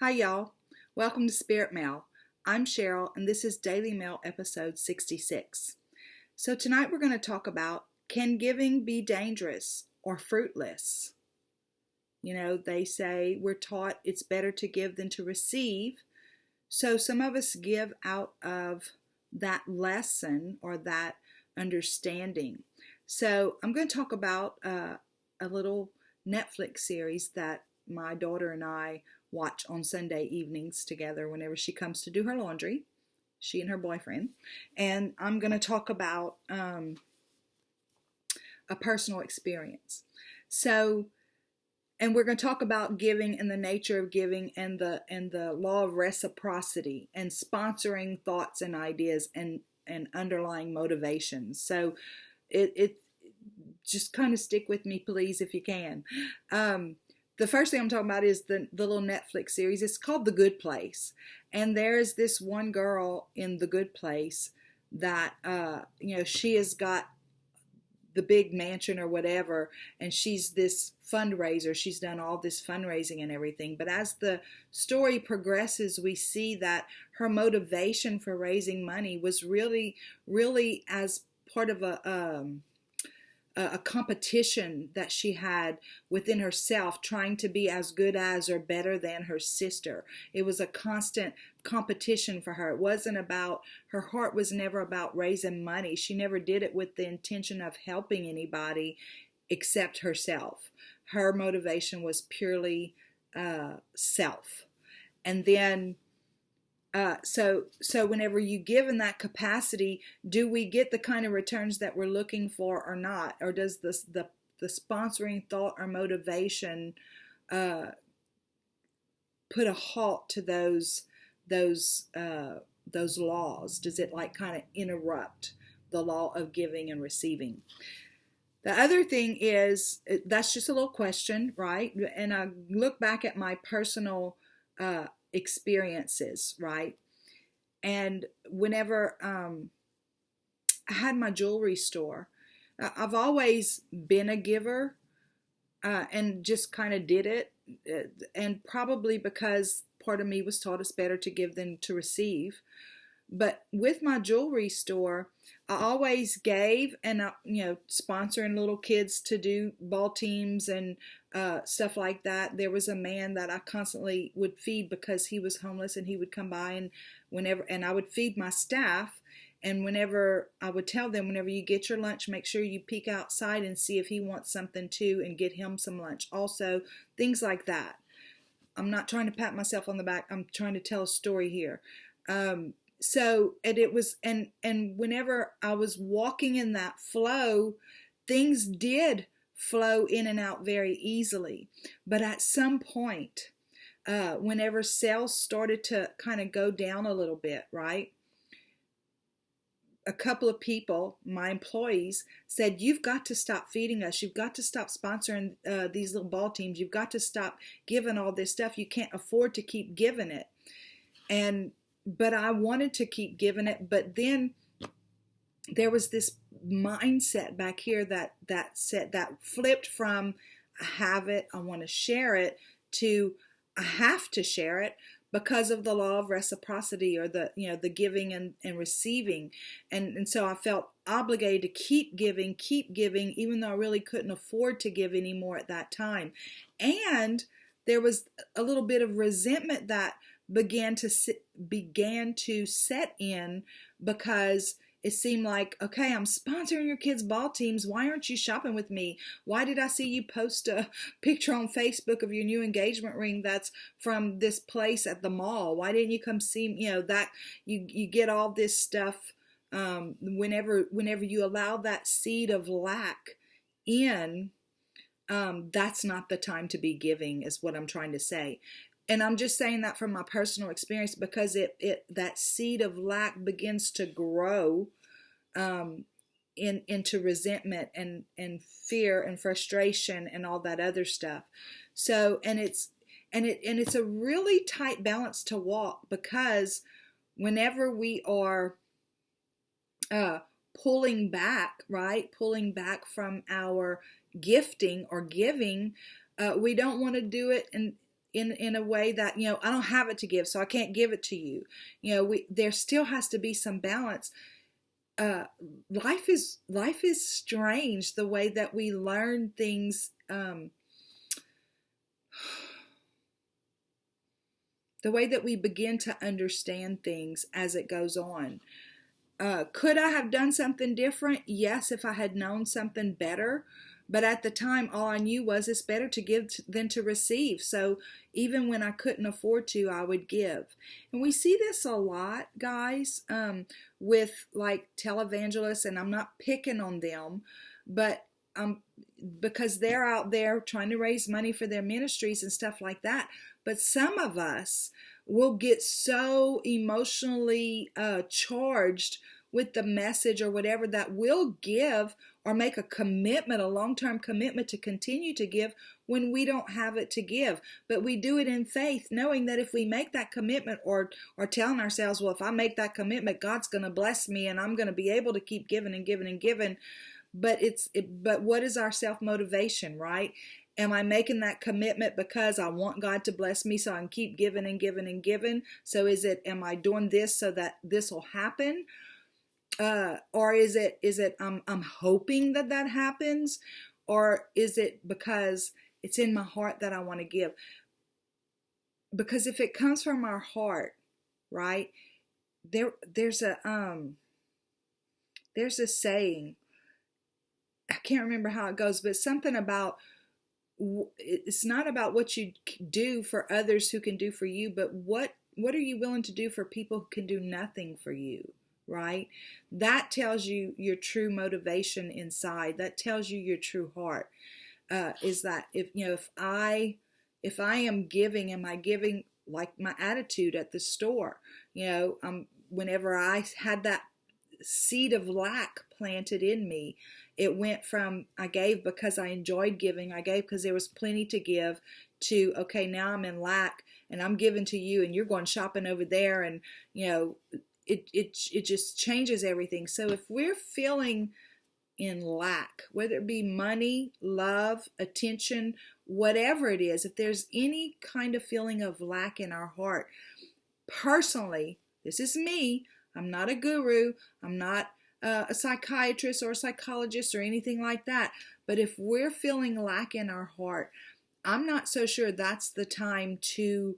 Hi, y'all. Welcome to Spirit Mail. I'm Cheryl, and this is Daily Mail episode 66. So, tonight we're going to talk about, can giving be dangerous or fruitless? You know, they say we're taught it's better to give than to receive. So, some of us give out of that lesson or that understanding. So, I'm going to talk about a little Netflix series that my daughter and I watch on Sunday evenings together whenever she comes to do her laundry, she and her boyfriend. And I'm going to talk about a personal experience. So, and we're going to talk about giving and the nature of giving and the law of reciprocity and sponsoring thoughts and ideas and underlying motivations. So it just kind of stick with me, please, if you can. The first thing I'm talking about is the little Netflix series. It's called The Good Place. And there's this one girl in The Good Place that, she has got the big mansion or whatever, and she's this fundraiser. She's done all this fundraising and everything. But as the story progresses, we see that her motivation for raising money was really, really as part of a competition that she had within herself, trying to be as good as or better than her sister. It was a constant competition for her. It wasn't about, her heart was never about raising money. She never did it with the intention of helping anybody except herself. Her motivation was purely self. And then so whenever you give in that capacity, do we get the kind of returns that we're looking for or not? Or does the sponsoring thought or motivation put a halt to those laws? Does it like kind of interrupt the law of giving and receiving? The other thing is, that's just a little question, right? And I look back at my personal experiences, right? And whenever I had my jewelry store, I've always been a giver and just kind of did it. And probably because part of me was taught it's better to give than to receive. But with my jewelry store, I always gave, and sponsoring little kids to do ball teams and stuff like that. There was a man that I constantly would feed because he was homeless, and he would come by and I would feed my staff. And whenever I would tell them, whenever you get your lunch, make sure you peek outside and see if he wants something too, and get him some lunch. Also, things like that. I'm not trying to pat myself on the back. I'm trying to tell a story here. So, and it was, and whenever I was walking in that flow, things did flow in and out very easily. But at some point, whenever sales started to kind of go down a little bit, right? A couple of people, my employees, said, you've got to stop feeding us. You've got to stop sponsoring these little ball teams. You've got to stop giving all this stuff. You can't afford to keep giving it. But I wanted to keep giving it. But then there was this mindset back here that flipped from I have it, I want to share it, to I have to share it because of the law of reciprocity, or the giving and receiving. And so I felt obligated to keep giving, even though I really couldn't afford to give anymore at that time. And there was a little bit of resentment that began to set in, because it seemed like, okay, I'm sponsoring your kids' ball teams. Why aren't you shopping with me? Why did I see you post a picture on Facebook of your new engagement ring that's from this place at the mall? Why didn't you come see me? That you get all this stuff whenever you allow that seed of lack in. That's not the time to be giving, is what I'm trying to say. And I'm just saying that from my personal experience, because that seed of lack begins to grow into resentment and fear and frustration and all that other stuff. So it's a really tight balance to walk, because whenever we are pulling back from our gifting or giving, we don't want to do it in a way that, I don't have it to give, so I can't give it to you. There still has to be some balance. Life is strange, the way that we learn things, the way that we begin to understand things as it goes on. Could I have done something different? Yes, if I had known something better. But at the time, all I knew was it's better to give than to receive. So even when I couldn't afford to, I would give. And we see this a lot, guys, with like televangelists, and I'm not picking on them, but because they're out there trying to raise money for their ministries and stuff like that. But some of us will get so emotionally charged with the message or whatever that we'll give or make a commitment, a long-term commitment to continue to give when we don't have it to give. But we do it in faith, knowing that if we make that commitment, or telling ourselves, well, if I make that commitment, God's going to bless me and I'm going to be able to keep giving and giving and giving. But but what is our self-motivation, right? Am I making that commitment because I want God to bless me so I can keep giving and giving and giving? So am I doing this so that this will happen? Or is it I'm hoping that happens? Or is it because it's in my heart that I want to give? Because if it comes from our heart, right, there's a saying, I can't remember how it goes, but something about, it's not about what you do for others who can do for you, but what are you willing to do for people who can do nothing for you, right? That tells you your true motivation inside. That tells you your true heart. Is that if I am giving, am I giving like my attitude at the store? Whenever I had that seed of lack planted in me, it went from I gave because I enjoyed giving, I gave because there was plenty to give, to okay, now I'm in lack and I'm giving to you and you're going shopping over there, and it just changes everything. So if we're feeling in lack, whether it be money, love, attention, whatever it is, if there's any kind of feeling of lack in our heart, personally, this is me, I'm not a guru, I'm not a psychiatrist or a psychologist or anything like that, but if we're feeling lack in our heart, I'm not so sure that's the time to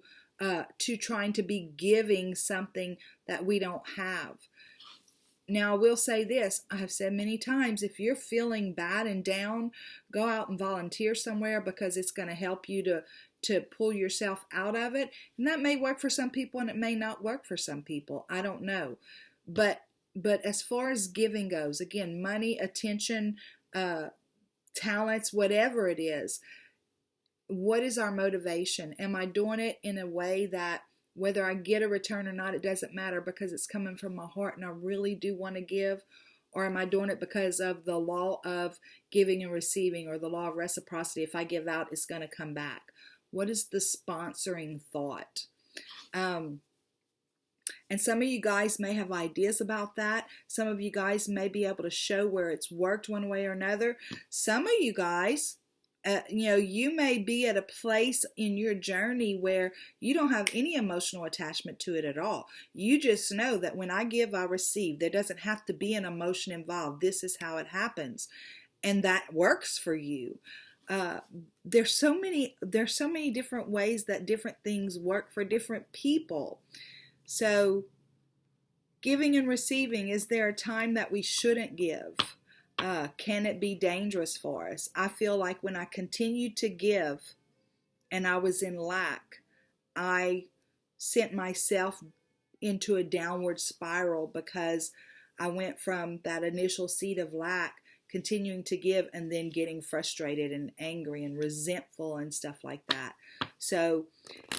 trying to be giving something that we don't have. Now, I will say this, I have said many times, if you're feeling bad and down, go out and volunteer somewhere, because it's going to help you to pull yourself out of it. And that may work for some people and it may not work for some people. I don't know. But as far as giving goes, again, money, attention, talents, whatever it is, what is our motivation? Am I doing it in a way that whether I get a return or not, it doesn't matter because it's coming from my heart and I really do want to give? Or am I doing it because of the law of giving and receiving, or the law of reciprocity? If I give out, it's going to come back. What is the sponsoring thought? And some of you guys may have ideas about that. Some of you guys may be able to show where it's worked one way or another. Some of you guys, you may be at a place in your journey where you don't have any emotional attachment to it at all. You just know that when I give, I receive. There doesn't have to be an emotion involved. This is how it happens. And that works for you. There's so many different ways that different things work for different people. So giving and receiving, is there a time that we shouldn't give? Can it be dangerous for us? I feel like when I continued to give and I was in lack, I sent myself into a downward spiral, because I went from that initial seed of lack, continuing to give, and then getting frustrated and angry and resentful and stuff like that. So,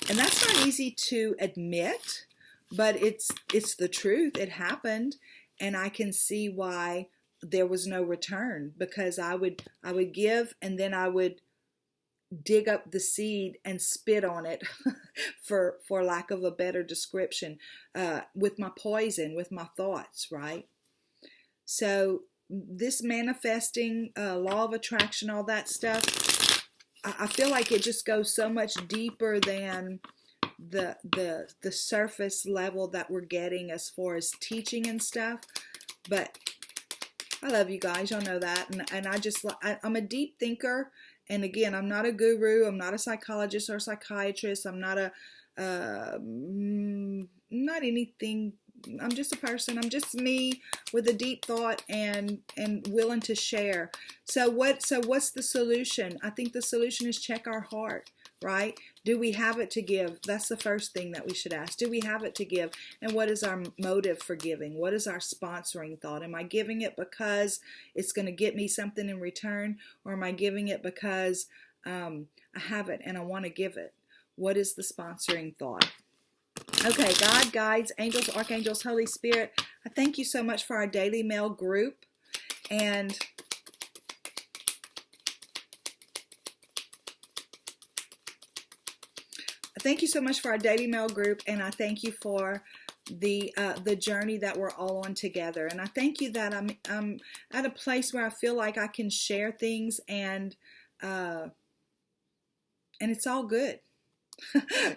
and that's not easy to admit, but it's the truth. It happened, and I can see why there was no return, because I would give, and then I would dig up the seed and spit on it for lack of a better description, with my poison, with my thoughts, right? So this manifesting, law of attraction, all that stuff, I feel like it just goes so much deeper than the surface level that we're getting as far as teaching and stuff. But I love you guys, y'all know that, and I'm a deep thinker. And again, I'm not a guru, I'm not a psychologist or a psychiatrist, I'm not not anything. I'm just a person. I'm just me with a deep thought and willing to share. So what's the solution? I think the solution is check our heart, right? Do we have it to give? That's the first thing that we should ask. Do we have it to give? And what is our motive for giving? What is our sponsoring thought? Am I giving it because it's going to get me something in return? Or am I giving it because I have it and I want to give it? What is the sponsoring thought? Okay, God, guides, angels, archangels, Holy Spirit, I thank you so much for our Daily Mail group. And thank you so much for our Daily Mail group, and I thank you for the journey that we're all on together. And I thank you that I'm at a place where I feel like I can share things and it's all good.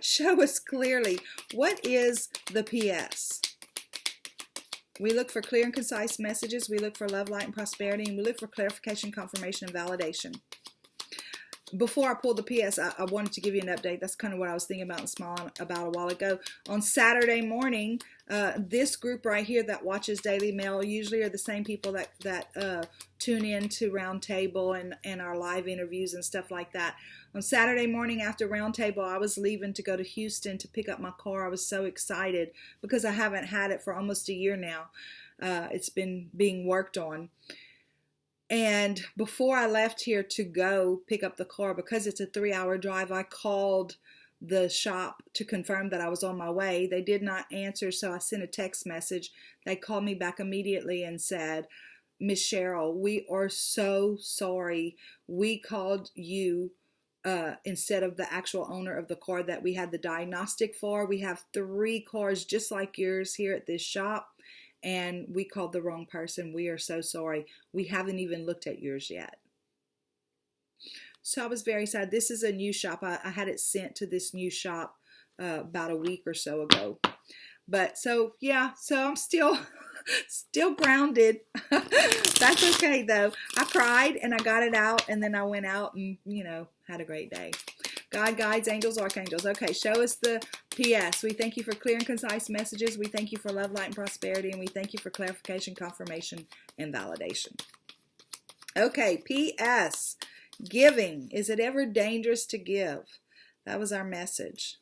Show us clearly. What is the PS? We look for clear and concise messages. We look for love, light, and prosperity. And we look for clarification, confirmation, and validation. Before I pull the PS, I wanted to give you an update. That's kind of what I was thinking about and smiling about a while ago. On Saturday morning, this group right here that watches Daily Mail usually are the same people that tune in to Roundtable and our live interviews and stuff like that. On Saturday morning after Roundtable, I was leaving to go to Houston to pick up my car. I was so excited because I haven't had it for almost a year now. It's been being worked on. And before I left here to go pick up the car, because it's a 3-hour drive, I called the shop to confirm that I was on my way. They did not answer, so I sent a text message. They called me back immediately and said, Miss Cheryl, we are so sorry. We called you instead of the actual owner of the car that we had the diagnostic for. We have 3 cars just like yours here at this shop. And we called the wrong person. We are so sorry. We haven't even looked at yours yet. So I was very sad. This is a new shop. I had it sent to this new shop about a week or so ago. But so, yeah, so I'm still grounded. That's okay, though. I cried and I got it out, and then I went out and, had a great day. God, guides, angels, archangels. Okay, show us the PS. We thank you for clear and concise messages. We thank you for love, light, and prosperity. And we thank you for clarification, confirmation, and validation. Okay, PS. Giving. Is it ever dangerous to give? That was our message.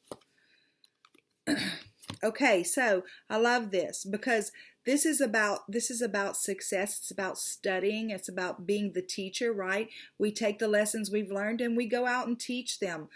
Okay, so I love this because this is about success. It's about studying. It's about being the teacher, right? We take the lessons we've learned and we go out and teach them.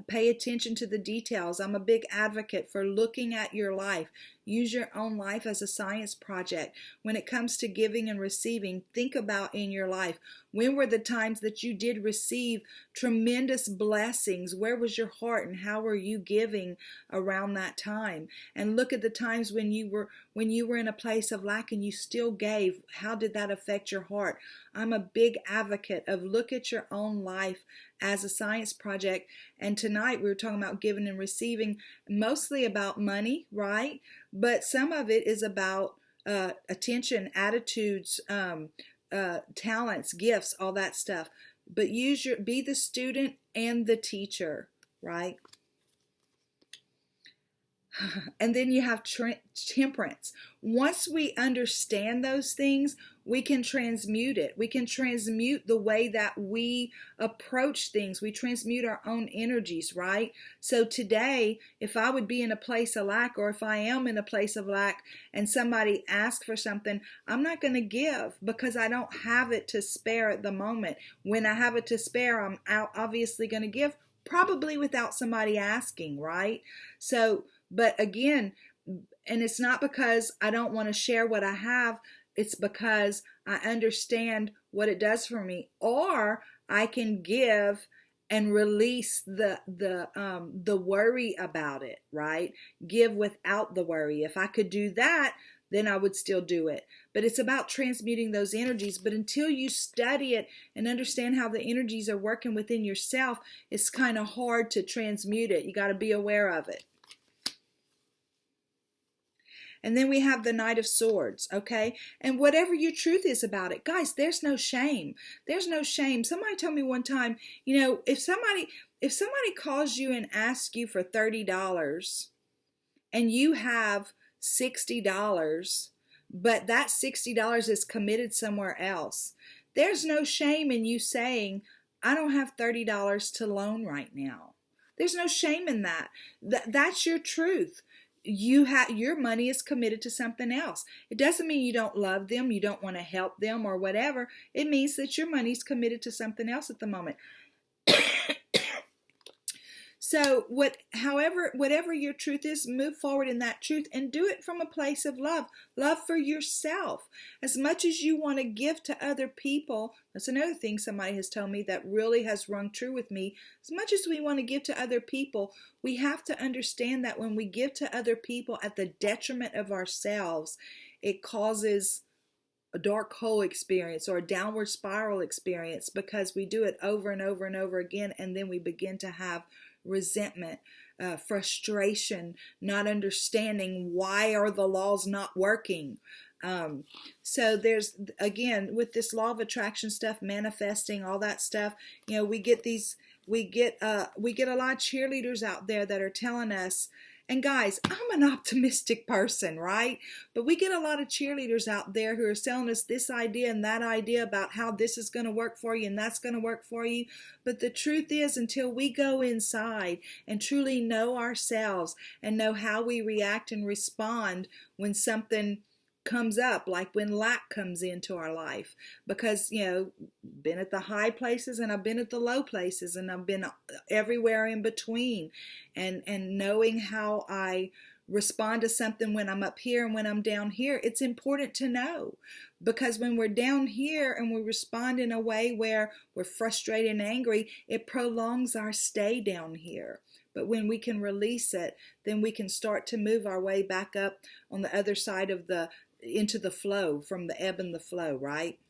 Pay attention to the details. I'm a big advocate for looking at your life. Use your own life as a science project. When it comes to giving and receiving, think about in your life. When were the times that you did receive tremendous blessings? Where was your heart and how were you giving around that time? And look at the times when you were in a place of lack and you still gave. How did that affect your heart? I'm a big advocate of look at your own life as a science project. And tonight we were talking about giving and receiving, mostly about money, right? But some of it is about attention, attitudes, talents, gifts, all that stuff. But be the student and the teacher, right? And then you have temperance. Once we understand those things, we can transmute it. We can transmute the way that we approach things. We transmute our own energies, right? So today, if I would be in a place of lack, or if I am in a place of lack and somebody asks for something, I'm not going to give because I don't have it to spare at the moment. When I have it to spare, I'm obviously going to give, probably without somebody asking, right? So, but again, and it's not because I don't want to share what I have, it's because I understand what it does for me. Or I can give and release the worry about it, right? Give without the worry. If I could do that, then I would still do it. But it's about transmuting those energies. But until you study it and understand how the energies are working within yourself, it's kind of hard to transmute it. You got to be aware of it. And then we have the Knight of Swords, okay? And whatever your truth is about it, guys, there's no shame. There's no shame. Somebody told me one time, you know, if somebody calls you and asks you for $30 and you have $60, but that $60 is committed somewhere else, there's no shame in you saying, I don't have $30 to loan right now. There's no shame in that. That's your truth. Your money is committed to something else. It doesn't mean you don't love them, you don't want to help them or whatever. It means that your money is committed to something else at the moment. So whatever your truth is, move forward in that truth and do it from a place of love. Love for yourself. As much as you want to give to other people, that's another thing somebody has told me that really has rung true with me. As much as we want to give to other people, we have to understand that when we give to other people at the detriment of ourselves, it causes a dark hole experience or a downward spiral experience, because we do it over and over and over again, and then we begin to have resentment, frustration, not understanding why are the laws not working. So there's, again, with this law of attraction stuff, manifesting, all that stuff, you know, we get a lot of cheerleaders out there that are telling us, and guys, I'm an optimistic person, right? But we get a lot of cheerleaders out there who are selling us this idea and that idea about how this is going to work for you and that's going to work for you. But the truth is, until we go inside and truly know ourselves and know how we react and respond when something comes up, like when lack comes into our life, because, you know, been at the high places and I've been at the low places and I've been everywhere in between, and knowing how I respond to something when I'm up here and when I'm down here, it's important to know, because when we're down here and we respond in a way where we're frustrated and angry, it prolongs our stay down here. But when we can release it, then we can start to move our way back up on the other side of into the flow, from the ebb and the flow, right?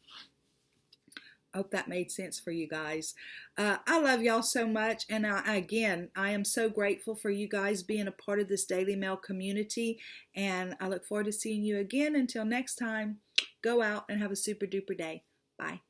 I hope that made sense for you guys. I love y'all so much, and again, I am so grateful for you guys being a part of this Daily Mail community, and I look forward to seeing you again. Until next time, go out and have a super duper day. Bye.